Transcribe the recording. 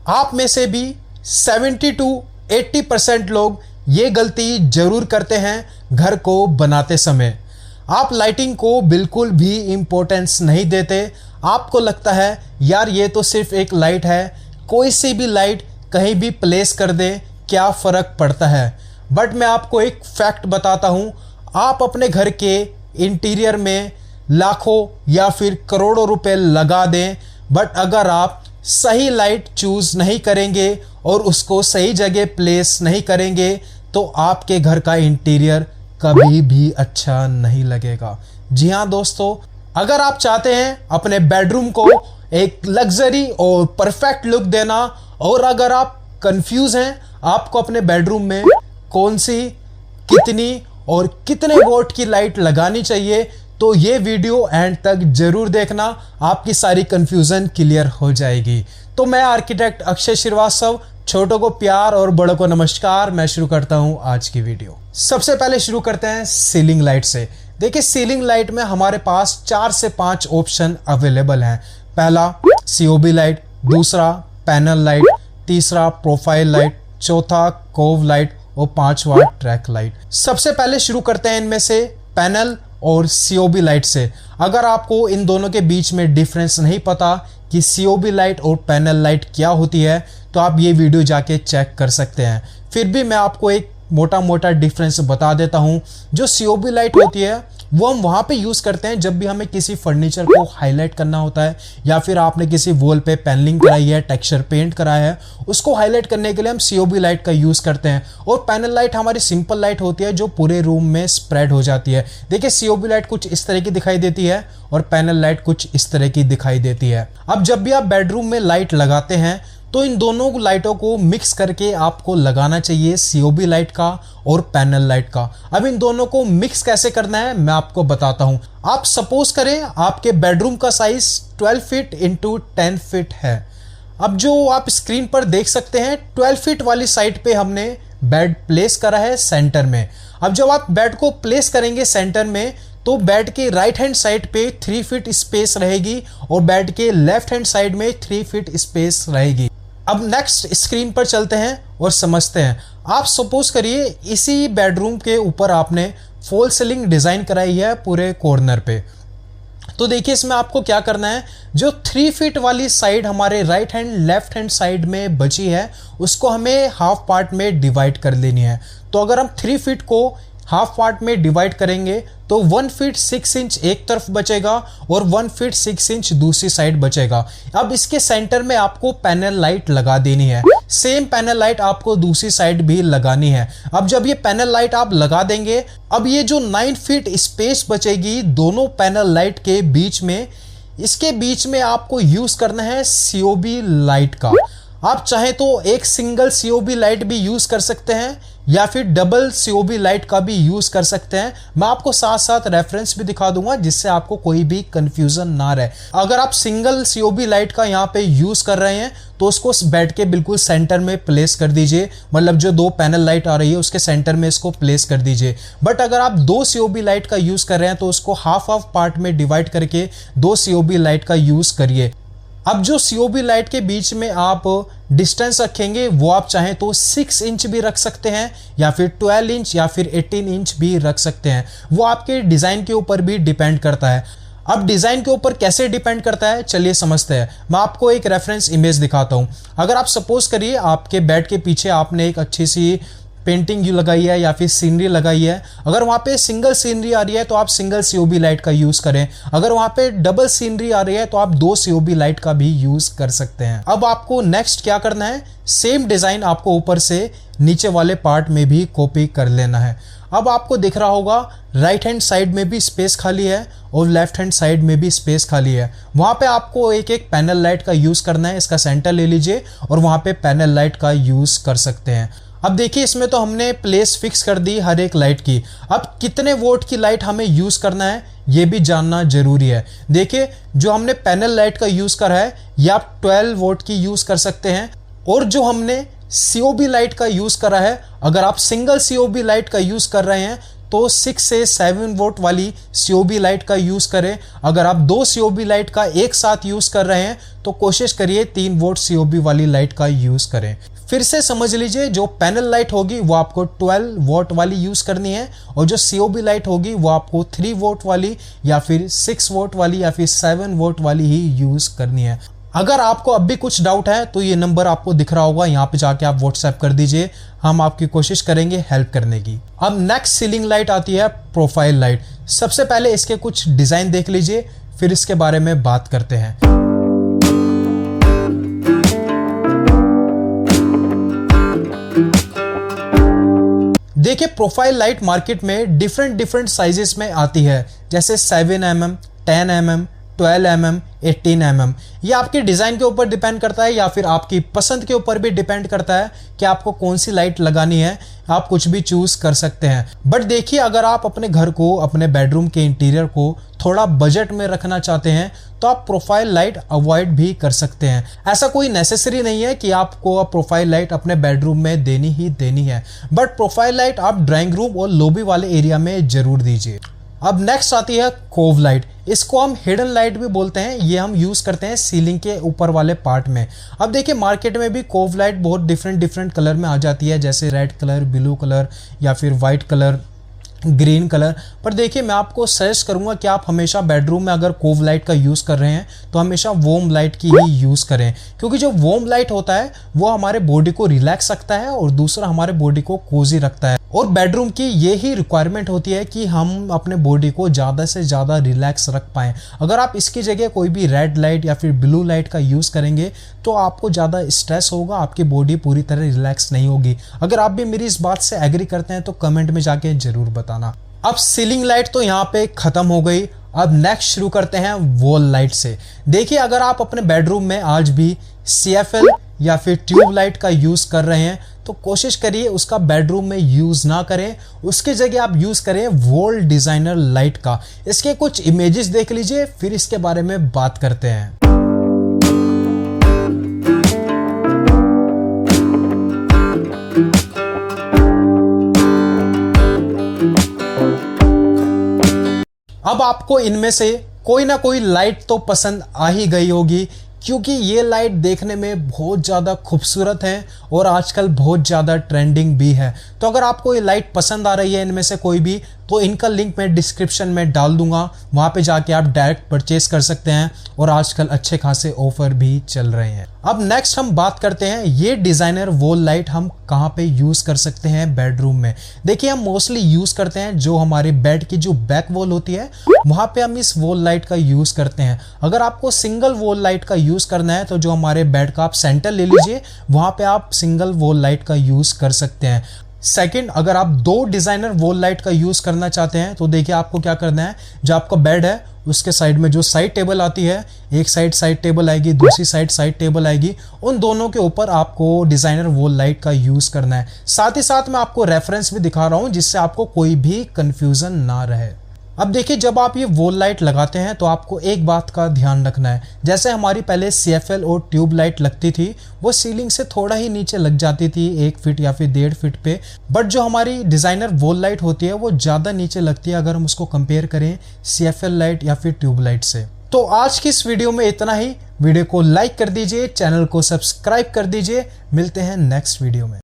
आप में से भी 70 to 80% लोग ये गलती जरूर करते हैं घर को बनाते समय। आप लाइटिंग को बिल्कुल भी इम्पोर्टेंस नहीं देते। आपको लगता है यार ये तो सिर्फ एक लाइट है, कोई सी भी लाइट कहीं भी प्लेस कर दे, क्या फ़र्क पड़ता है। बट मैं आपको एक फैक्ट बताता हूँ, आप अपने घर के इंटीरियर में लाखों या फिर करोड़ों रुपए लगा दें, बट अगर आप सही लाइट चूज़ नहीं करेंगे और उसको सही जगह प्लेस नहीं करेंगे तो आपके घर का इंटीरियर कभी भी अच्छा नहीं लगेगा। जी हाँ दोस्तों, अगर आप चाहते हैं अपने बेडरूम को एक लग्जरी और परफेक्ट लुक देना, और अगर आप कंफ्यूज हैं आपको अपने बेडरूम में कौन सी, कितनी और कितने वोट की लाइट लगानी चाहिए, तो ये वीडियो एंड तक जरूर देखना, आपकी सारी कंफ्यूजन क्लियर हो जाएगी। तो मैं आर्किटेक्ट अक्षय श्रीवास्तव, छोटों को प्यार और बड़ों को नमस्कार। मैं शुरू करता हूं आज की वीडियो। सबसे पहले शुरू करते हैं सीलिंग लाइट से। देखिए सीलिंग लाइट में हमारे पास 4 से 5 ऑप्शन अवेलेबल हैं। पहला सीओबी लाइट, दूसरा पैनल लाइट, तीसरा प्रोफाइल लाइट, चौथा कोव लाइट और पांचवा ट्रैक लाइट। सबसे पहले शुरू करते हैं इनमें से पैनल और सीओबी लाइट से। अगर आपको इन दोनों के बीच में डिफरेंस नहीं पता कि सीओबी लाइट और पैनल लाइट क्या होती है, तो आप ये वीडियो जाके चेक कर सकते हैं। फिर भी मैं आपको एक मोटा मोटा डिफरेंस बता देता हूँ। जो सीओबी लाइट होती है वो हम वहाँ पे यूज़ करते हैं जब भी हमें किसी फर्नीचर को हाईलाइट करना होता है, या फिर आपने किसी वॉल पे पैनलिंग कराई है, टेक्सचर पेंट कराया है, उसको हाईलाइट करने के लिए हम सीओबी लाइट का यूज़ करते हैं। और पैनल लाइट हमारी सिंपल लाइट होती है जो पूरे रूम में स्प्रेड हो जाती है। देखिए सीओबी लाइट कुछ इस तरह की दिखाई देती है और पैनल लाइट कुछ इस तरह की दिखाई देती है। अब जब भी आप बेडरूम में लाइट लगाते हैं तो इन दोनों लाइटों को मिक्स करके आपको लगाना चाहिए, सीओबी लाइट का और पैनल लाइट का। अब इन दोनों को मिक्स कैसे करना है मैं आपको बताता हूं। आप सपोज करें आपके बेडरूम का साइज 12 फीट इंटू 10 फीट है। अब जो आप स्क्रीन पर देख सकते हैं 12 फीट वाली साइड पे हमने बेड प्लेस करा है सेंटर में। अब जब आप बेड को प्लेस करेंगे सेंटर में तो बेड के राइट हैंड साइड पे 3 फीट स्पेस रहेगी और बेड के लेफ्ट हैंड साइड में 3 फीट स्पेस रहेगी। अब नेक्स्ट स्क्रीन पर चलते हैं और समझते हैं। आप सपोज करिए इसी बेडरूम के ऊपर आपने फॉल सीलिंग डिज़ाइन कराई है पूरे कॉर्नर पे। तो देखिए इसमें आपको क्या करना है, जो 3 फीट वाली साइड हमारे right hand left hand side में बची है उसको हमें हाफ पार्ट में डिवाइड कर लेनी है। तो अगर हम 3 फीट को हाफ पार्ट में डिवाइड करेंगे तो 1 फीट 6 इंच एक तरफ बचेगा और 1 फीट 6 इंच दूसरी साइड बचेगा। अब इसके सेंटर में आपको पैनल लाइट लगा देनी है। सेम पैनल लाइट आपको दूसरी साइड भी लगानी है। अब जब ये पैनल लाइट आप लगा देंगे, अब ये जो 9 फीट स्पेस बचेगी दोनों पैनल लाइट के बीच में, इसके बीच में आपको यूज करना है सीओबी लाइट का। आप चाहे तो एक सिंगल सीओबी लाइट भी यूज कर सकते हैं या फिर डबल सीओबी लाइट का भी यूज कर सकते हैं। मैं आपको साथ साथ रेफरेंस भी दिखा दूंगा जिससे आपको कोई भी कंफ्यूजन ना रहे। अगर आप सिंगल सीओबी लाइट का यहाँ पे यूज कर रहे हैं तो उसको बेड के बिल्कुल सेंटर में प्लेस कर दीजिए, मतलब जो 2 पैनल लाइट आ रही है उसके सेंटर में इसको प्लेस कर दीजिए। बट अगर आप 2 सीओबी लाइट का यूज कर रहे हैं तो उसको हाफ हाफ पार्ट में डिवाइड करके 2 सीओबी लाइट का यूज करिए। अब जो सीओबी लाइट के बीच में आप डिस्टेंस रखेंगे वो आप चाहें तो 6 इंच भी रख सकते हैं या फिर 12 इंच या फिर 18 इंच भी रख सकते हैं। वो आपके डिज़ाइन के ऊपर भी डिपेंड करता है। अब डिज़ाइन के ऊपर कैसे डिपेंड करता है चलिए समझते हैं। मैं आपको एक रेफरेंस इमेज दिखाता हूँ। अगर आप सपोज करिए आपके बेड के पीछे आपने एक अच्छी सी पेंटिंग लगाई है या फिर सीनरी लगाई है। अगर वहाँ पे सिंगल सीनरी आ रही है तो आप सिंगल सीओबी लाइट का यूज़ करें। अगर वहाँ पे डबल सीनरी आ रही है तो आप 2 सीओबी लाइट का भी यूज़ कर सकते हैं। अब आपको नेक्स्ट क्या करना है, सेम डिज़ाइन आपको ऊपर से नीचे वाले पार्ट में भी कॉपी कर लेना है। अब आपको दिख रहा होगा राइट हैंड साइड में भी स्पेस खाली है और लेफ्ट हैंड साइड में भी स्पेस खाली है। वहाँ पे आपको एक एक पैनल लाइट का यूज़ करना है। इसका सेंटर ले लीजिए और वहाँ पे पैनल लाइट का यूज़ कर सकते हैं। अब देखिए इसमें तो हमने प्लेस फिक्स कर दी हर एक लाइट की। अब कितने वोट की लाइट हमें यूज़ करना है ये भी जानना जरूरी है। देखिए जो हमने पैनल लाइट का यूज़ करा है ये आप 12 वोट की यूज़ कर सकते हैं, और जो हमने सीओबी लाइट का यूज़ करा है, अगर आप सिंगल सीओबी लाइट का यूज़ कर रहे हैं तो 6 से 7 वोल्ट वाली COB लाइट का यूज़ करें। अगर आप 2 COB लाइट का एक साथ यूज़ कर रहे हैं तो कोशिश करिए 3 वोल्ट COB वाली लाइट का यूज़ करें। फिर से समझ लीजिए, जो पैनल लाइट होगी वो आपको 12 वोल्ट वाली यूज़ करनी है और जो COB लाइट होगी वो आपको 3 वोल्ट वाली या फिर 6 वोल्ट वाली या फिर 7 वोल्ट वाली ही यूज़ करनी है। अगर आपको अब भी कुछ डाउट है तो ये नंबर आपको दिख रहा होगा, यहाँ पे जाके आप व्हाट्सएप कर दीजिए, हम आपकी कोशिश करेंगे हेल्प करने की। अब नेक्स्ट सीलिंग लाइट आती है प्रोफाइल लाइट। सबसे पहले इसके कुछ डिज़ाइन देख लीजिए, फिर इसके बारे में बात करते हैं। देखिए, प्रोफाइल लाइट मार्केट में डिफरेंट साइजेस में आती है, जैसे 7 mm, 10 mm, 12 mm, 18 mm। ये आपके डिज़ाइन के ऊपर डिपेंड करता है या फिर आपकी पसंद के ऊपर भी डिपेंड करता है कि आपको कौन सी लाइट लगानी है। आप कुछ भी चूज कर सकते हैं। बट देखिए, अगर आप अपने घर को, अपने बेडरूम के इंटीरियर को थोड़ा बजट में रखना चाहते हैं तो आप प्रोफाइल लाइट अवॉइड भी कर सकते हैं। ऐसा कोई नेसेसरी नहीं है कि आपको प्रोफाइल लाइट अपने बेडरूम में देनी ही देनी है, बट प्रोफाइल लाइट आप ड्राइंग रूम और लॉबी वाले एरिया में जरूर दीजिए। अब नेक्स्ट आती है कोव लाइट। इसको हम हिडन लाइट भी बोलते हैं। ये हम यूज करते हैं सीलिंग के ऊपर वाले पार्ट में। अब देखिए, मार्केट में भी कोव लाइट बहुत डिफरेंट कलर में आ जाती है, जैसे रेड कलर, ब्लू कलर या फिर वाइट कलर, ग्रीन कलर। पर देखिए, मैं आपको सजेस्ट करूंगा कि आप हमेशा बेडरूम में अगर कोव लाइट का यूज़ कर रहे हैं तो हमेशा वॉर्म लाइट की ही यूज़ करें, क्योंकि जो वॉर्म लाइट होता है वो हमारे बॉडी को रिलैक्स रखता है और दूसरा हमारे बॉडी को कोजी रखता है। और बेडरूम की ये ही रिक्वायरमेंट होती है कि हम अपने बॉडी को ज़्यादा से ज़्यादा रिलैक्स रख पाएँ। अगर आप इसकी जगह कोई भी रेड लाइट या फिर ब्लू लाइट का यूज़ करेंगे तो आपको ज़्यादा स्ट्रेस होगा, आपकी बॉडी पूरी तरह रिलैक्स नहीं होगी। अगर आप भी मेरी इस बात से एग्री करते हैं तो कमेंट में जाके ज़रूर बताना। अब सीलिंग लाइट तो यहाँ पे ख़त्म हो गई। अब नेक्स्ट शुरू करते हैं वॉल लाइट से। देखिए, अगर आप अपने बेडरूम में आज भी CFL या फिर ट्यूब लाइट का यूज़ कर रहे हैं तो कोशिश करिए उसका बेडरूम में यूज़ ना करें, उसके जगह आप यूज़ करें वॉल डिज़ाइनर लाइट का। इसके कुछ इमेजेस देख लीजिए, फिर इसके बारे में बात करते हैं। अब आपको इनमें से कोई ना कोई लाइट तो पसंद आ ही गई होगी, क्योंकि ये लाइट देखने में बहुत ज़्यादा खूबसूरत है और आजकल बहुत ज़्यादा ट्रेंडिंग भी है। तो अगर आपको ये लाइट पसंद आ रही है इनमें से कोई भी, तो इनका लिंक मैं डिस्क्रिप्शन में डाल दूंगा, वहाँ पे जाके आप डायरेक्ट परचेज कर सकते हैं और आजकल अच्छे खासे ऑफर भी चल रहे हैं। अब नेक्स्ट हम बात करते हैं ये डिज़ाइनर वॉल लाइट हम कहाँ पे यूज़ कर सकते हैं बेडरूम में। देखिए, हम मोस्टली यूज़ करते हैं जो हमारे बेड की जो बैक वॉल होती है वहाँ पे हम इस वॉल लाइट का यूज़ करते हैं। अगर आपको सिंगल वॉल लाइट का यूज़ करना है तो जो हमारे बेड का आप सेंटर ले लीजिए, वहाँ पे आप सिंगल वॉल लाइट का यूज़ कर सकते हैं। सेकंड, अगर आप 2 डिज़ाइनर वॉल लाइट का यूज़ करना चाहते हैं तो देखिए आपको क्या करना है, जो आपका बेड है उसके साइड में जो साइड टेबल आती है, एक साइड टेबल आएगी, दूसरी साइड टेबल आएगी, उन दोनों के ऊपर आपको डिज़ाइनर वॉल लाइट का यूज़ करना है। साथ ही साथ मैं आपको रेफरेंस भी दिखा रहा हूँ जिससे आपको कोई भी कन्फ्यूज़न ना रहे। अब देखिए, जब आप ये वॉल लाइट लगाते हैं तो आपको एक बात का ध्यान रखना है, जैसे हमारी पहले CFL और ट्यूब लाइट लगती थी वो सीलिंग से थोड़ा ही नीचे लग जाती थी, 1 फीट या फिर 1.5 फीट पे, बट जो हमारी डिज़ाइनर वॉल लाइट होती है वो ज़्यादा नीचे लगती है अगर हम उसको कंपेयर करें CFL लाइट या फिर ट्यूब लाइट से। तो आज की इस वीडियो में इतना ही। वीडियो को लाइक कर दीजिए, चैनल को सब्सक्राइब कर दीजिए। मिलते हैं नेक्स्ट वीडियो में।